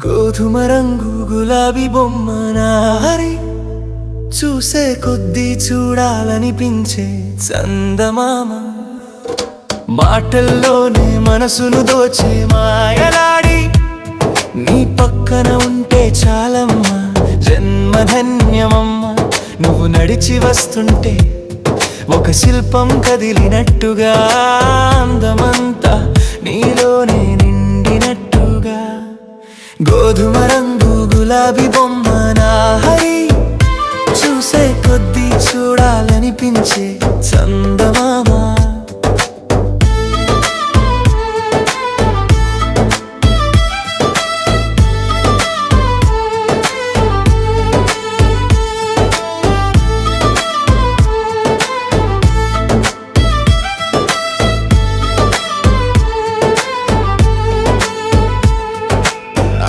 గోధుమ రంగు గులాబీ బొమ్మ నా హరి, చూసే కొద్దీ చూడాలనిపించే చందమామ, మాటల్లోనే మనసును దోచే మాయలాడి, నీ పక్కన ఉంటే చాలమ్మా జన్మధన్యమమ్మ. నువ్వు నడిచి వస్తుంటే ఒక శిల్పం కదిలినట్టుగా, అందమంతా నీలోనే నిండినట్టుగా. గోధుమ రంగు గులాబీ బొమ్మ నా హరి, చూసే కొద్దీ చూడాలనిపించే చందమామ.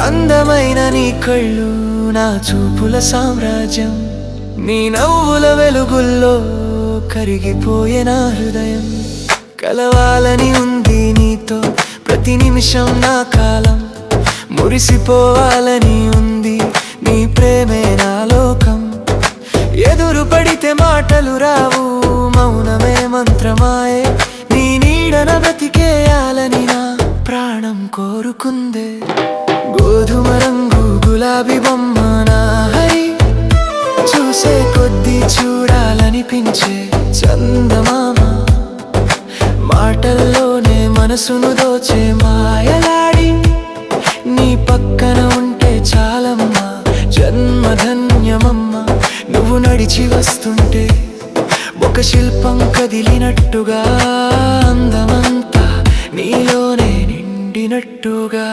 అందమైన నీ కళ్ళు నా చూపుల సామ్రాజ్యం, నీ నవ్వుల వెలుగుల్లో కరిగిపోయే నా హృదయం. కలవాలని ఉంది నీతో ప్రతి నిమిషం నా కాలం, మురిసిపోవాలని ఉంది నీ ప్రేమే నా లోకం. ఎదురు పడితే మాటలు రావు, మౌనమే మంత్రమాయే, నీ నీడన బ్రతికేయాలని నా ప్రాణం కోరుకుందే. గోధుమ రంగు గులాబీ బొమ్మ నా హరి, చూసే కొద్దీ చూడాలనిపించే చందమామ, మాటల్లోనే మనసును దోచే మాయలాడి, నీ పక్కన ఉంటే చాలమ్మా జన్మధన్యమమ్మ. నువ్వు నడిచి వస్తుంటే ఒక శిల్పం కదిలినట్టుగా, అందమంతా నీలోనే నిండినట్టుగా.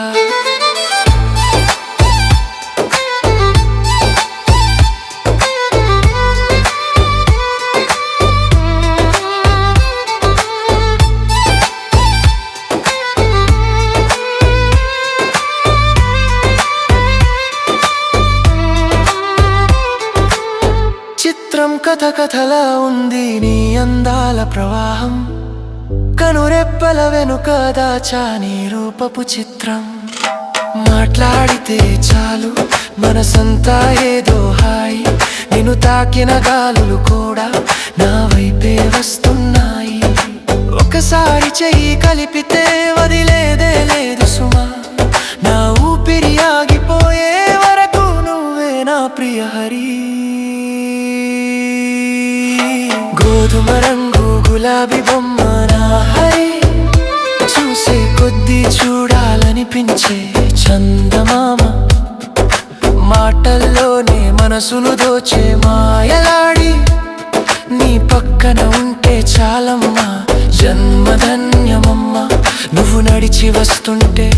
చిత్రం కథ కథలా ఉంది నీ అందాల ప్రవాహం, కనురెప్పల వెనుక దాచా నీ రూపపు చిత్రం. మాట్లాడితే చాలు మనసంతా ఏదో హాయి, నిన్ను తాకిన గాలులు కూడా నా వైపే వస్తున్నాయి. ఒకసారి చెయ్యి కలిపితే వదిలేదే లేదు సుమా, నా ఊపిరి ఆగిపోయే వరకు నువ్వే నా ప్రియ హరి. గోధుమ రంగు గులాబీ బొమ్మ నా హరి, చూసే కొద్దీ చూడాలనిపించే చందమామ, మాటల్లోనే మనసును దోచే మాయలాడి, నీ పక్కన ఉంటే చాలమ్మా జన్మధన్యమమ్మ. నువ్వు నడిచి వస్తుంటే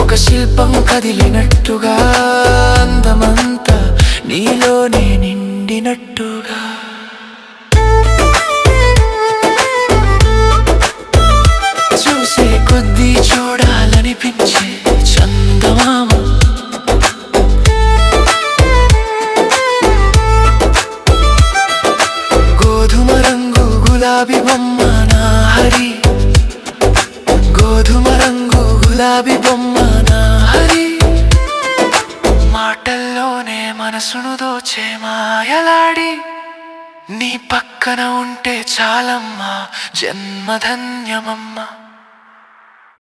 ఒక శిల్పం కదిలినట్టుగా, అందమంతా నీలోనే నిండినట్టుగా. చూసే కొద్దీ చూడాలనిపించే చందమామ, గోధుమ రంగు గులాబీ బొమ్మ నా హరి, గోధుమ రంగు గులాబీ బొమ్మ నా హరి, మాటల్లోనే మనసును దోచే మాయలాడి, నీ పక్కన ఉంటే చాలమ్మా జన్మధన్యమమ్మ.